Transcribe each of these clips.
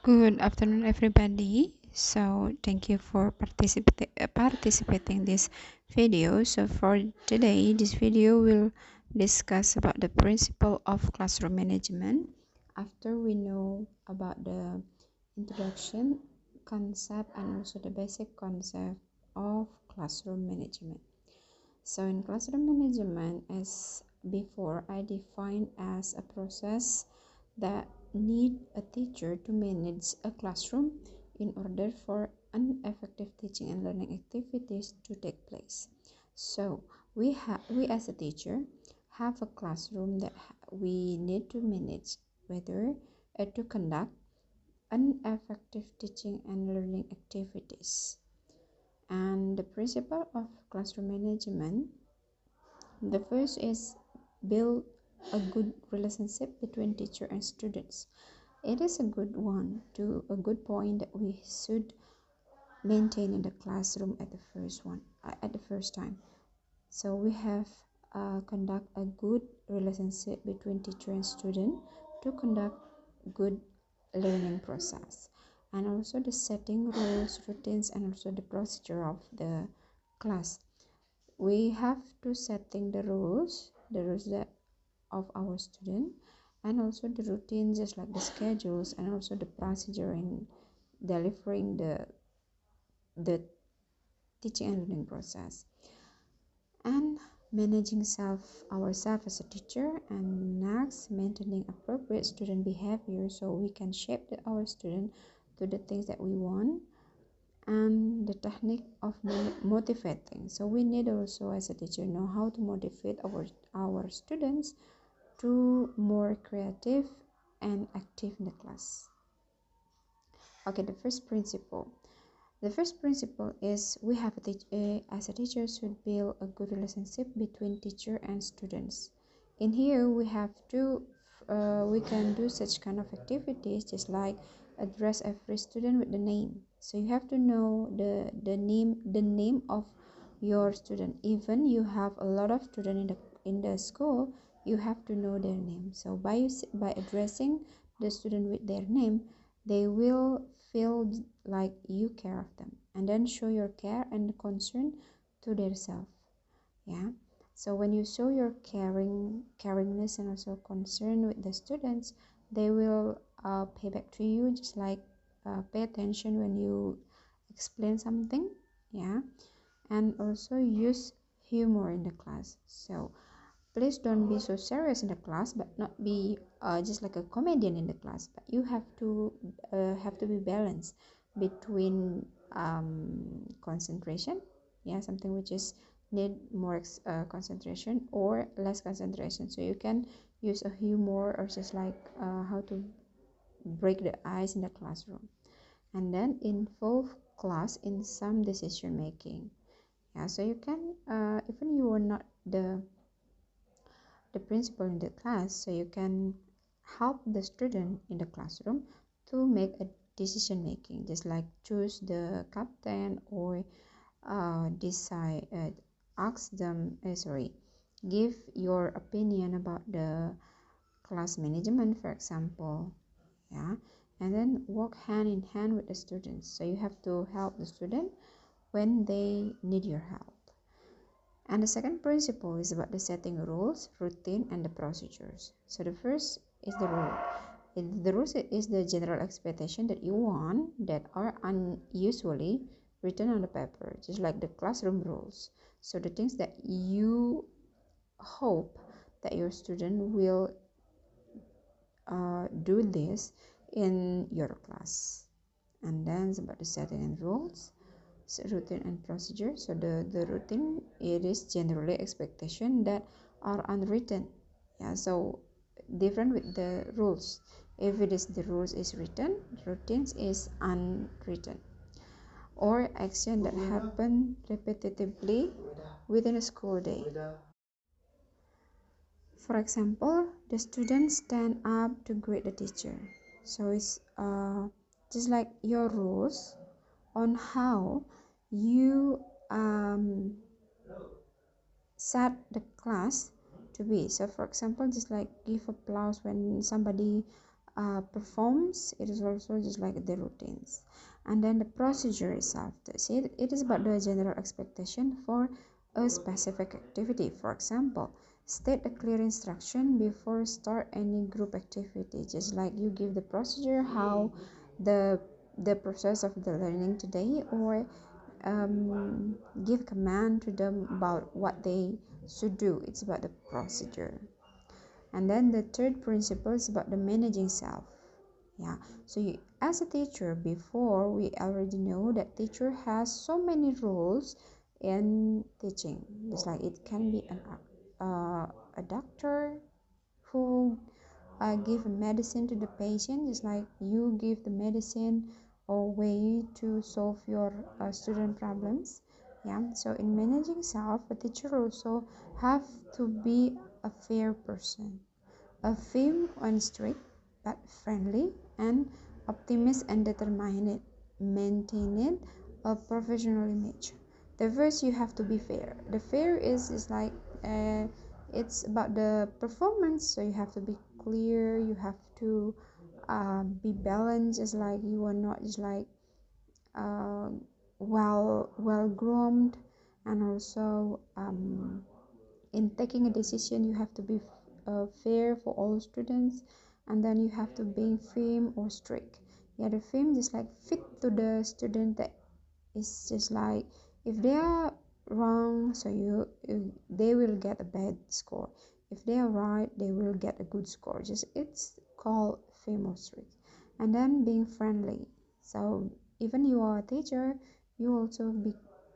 Good afternoon, everybody. So thank you for participating this video. So for today, this video will discuss about the principle of classroom management. After we know about the introduction concept and also the basic concept of classroom management. So in classroom management, as before, I define as a process that need a teacher to manage a classroom in order for an effective teaching and learning activities to take place. So we as a teacher have a classroom that we need to manage, whether to conduct an effective teaching and learning activities. And the principle of classroom management, the first is build a good relationship between teacher and students. It is a good one to a good point that we should maintain in the classroom at the first time. So we have conduct a good relationship between teacher and student to conduct good learning process, and also the setting rules, routines, and also the procedure of the class. We have to setting the rules that of our student, and also the routine, just like the schedules and also the procedure in delivering the teaching and learning process, and managing ourselves as a teacher, and next maintaining appropriate student behavior so we can shape our student to the things that we want, and the technique of motivating. So we need also as a teacher know how to motivate our students to more creative and active in the class. Okay, the first principle is we have as a teacher should build a good relationship between teacher and students. In here we have to we can do such kind of activities, just like address every student with the name. So you have to know the name of your student. Even you have a lot of students in the school, you have to know their name. So by addressing the student with their name, they will feel like you care of them, and then show your care and concern to their self. Yeah, so when you show your caringness and also concern with the students, they will pay back to you, just like pay attention when you explain something. Yeah, and also use humor in the class. So please don't be so serious in the class, but not be just like a comedian in the class. But you have to be balanced between concentration, yeah, something which is need more concentration or less concentration. So you can use a humor, or just like how to break the ice in the classroom, and then involve class in some decision making. Yeah, so you can even you are not the principal in the class, so you can help the student in the classroom to make a decision making, just like choose the captain, or decide ask them sorry give your opinion about the class management, for example. Yeah, and then work hand in hand with the students, so you have to help the student when they need your help. And the second principle is about the setting rules, routine, and the procedures. So the first is the rule. The rules is the general expectation that you want that are unusually written on the paper, just like the classroom rules. So the things that you hope that your student will do this in your class. And then it's about the setting and rules, routine and procedure. So the routine, it is generally expectation that are unwritten. Yeah, so different with the rules. If it is the rules is written, routines is unwritten, or action that happen repetitively within a school day. For example, the students stand up to greet the teacher. So it's just like your rules on how you set the class to be. So for example, just like give applause when somebody performs, it is also just like the routines. And then the procedure itself, see, it is about the general expectation for a specific activity. For example, state a clear instruction before start any group activity, just like you give the procedure how the process of the learning today, or give command to them about what they should do. It's about the procedure. And then the third principle is about the managing self. Yeah, so you, as a teacher, before we already know that teacher has so many roles in teaching. Just like it can be a doctor who give medicine to the patient, just like you give the medicine or way to solve your student problems. Yeah, so in managing self, a teacher also have to be a fair person, a firm and strict but friendly and optimist and determined, maintaining a professional image. The first, you have to be fair. The fair is like it's about the performance, so you have to be clear, you have to be balanced, just like you are not just like uh, well groomed. And also in taking a decision, you have to be fair for all students. And then you have to be firm or strict. Yeah, the firm just like fit to the student, that is just like if they are wrong, so they will get a bad score. If they are right, they will get a good score. Just it's called firm or strict. And then being friendly, so even you are a teacher, you also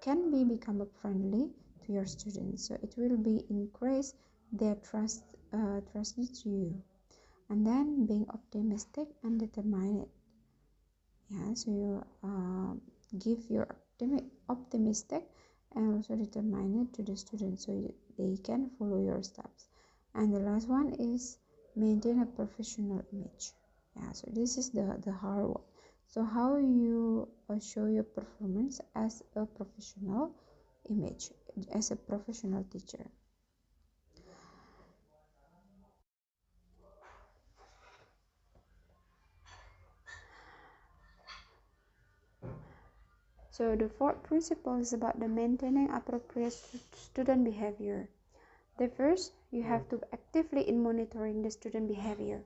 can become a friendly to your students, so it will be increase their trust to you. And then being optimistic and determined. Yeah, so you give your optimistic and also determined to the students, so they can follow your steps. And the last one is maintain a professional image. Yeah, so this is the hard one. So how you show your performance as a professional image, as a professional teacher. So the fourth principle is about the maintaining appropriate student behavior. The first, you have to actively in monitoring the student behavior.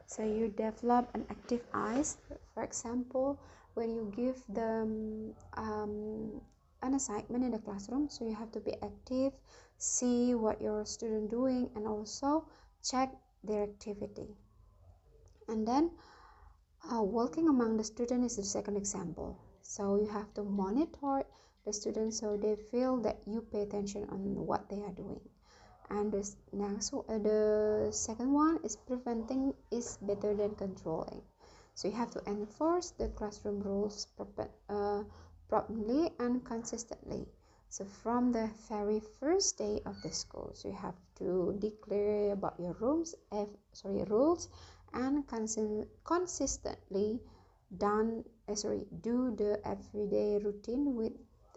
So you develop an active eyes. For example, when you give them an assignment in the classroom, so you have to be active, see what your student doing, and also check their activity. And then walking among the students is the second example. So you have to monitor the students so they feel that you pay attention on what they are doing. And the second one is preventing is better than controlling. So you have to enforce the classroom rules properly and consistently. So from the very first day of the school, so you have to declare about your rules and consistently do the everyday routine with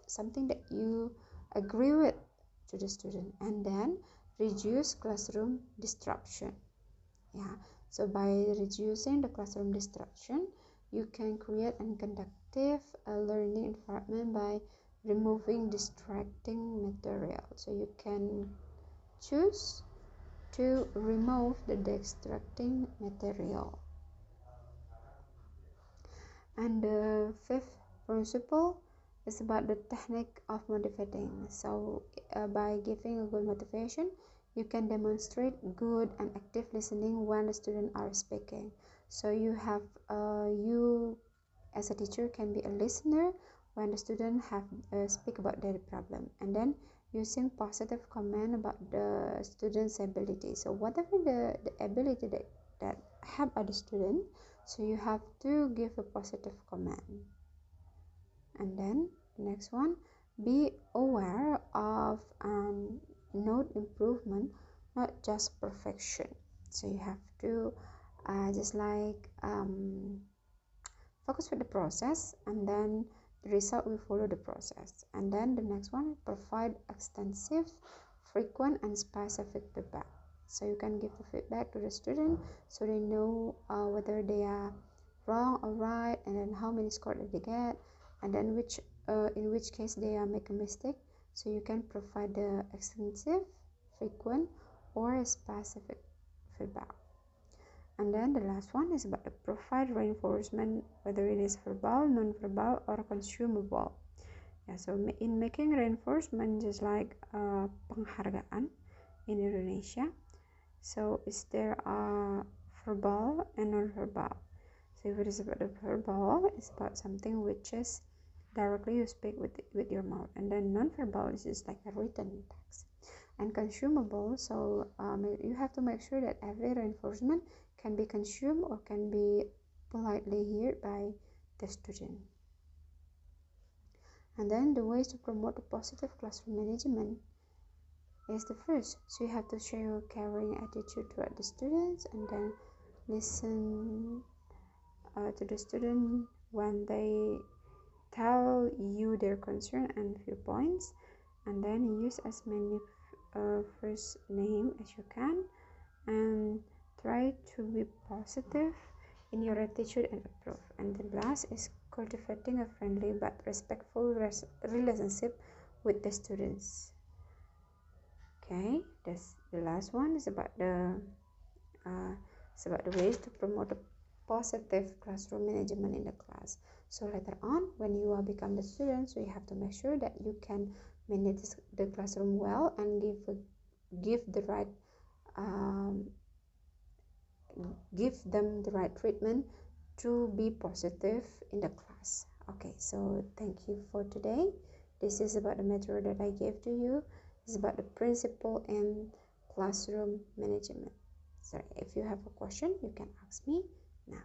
something that you agree with to the student. And then reduce classroom disruption. Yeah, so by reducing the classroom disruption, you can create a conductive learning environment by removing distracting material. So you can choose to remove the distracting material. And the fifth principle is about the technique of motivating. So by giving a good motivation, you can demonstrate good and active listening when the students are speaking. So you have you as a teacher can be a listener when the student have speak about their problem, and then using positive comment about the student's ability. So whatever the ability that have other student, so you have to give a positive comment. And then the next one, be aware of and note improvement, not just perfection. So you have to just like focus with the process, and then the result will follow the process. And then the next one, provide extensive, frequent and specific feedback. So you can give the feedback to the student so they know whether they are wrong or right, and then how many score did they get, and then in which case they are make a mistake. So you can provide the extensive, frequent, or specific feedback. And then the last one is about the provide reinforcement, whether it is verbal, non-verbal, or consumable. Yeah, so in making reinforcement, just like penghargaan in Indonesia, so is there verbal and non-verbal. So if it is about the verbal, it's about something which is directly you speak with your mouth, and then non-verbal is just like a written text. And consumable, so you have to make sure that every reinforcement can be consumed or can be politely heard by the student. And then the ways to promote a positive classroom management is the first. So you have to show your caring attitude toward the students, and then listen to the student when they tell you their concern and viewpoints, and then use as many first name as you can, and try to be positive in your attitude and approach. And the last is cultivating a friendly but respectful relationship with the students. Okay, that's the last one is about the ways to promote a positive classroom management in the class. So later on, when you are become the student, so you have to make sure that you can manage the classroom well and give the right give them the right treatment to be positive in the class. Okay, so thank you for today. This is about the material that I gave to you. It's about the principle in classroom management. So if you have a question, you can ask me now.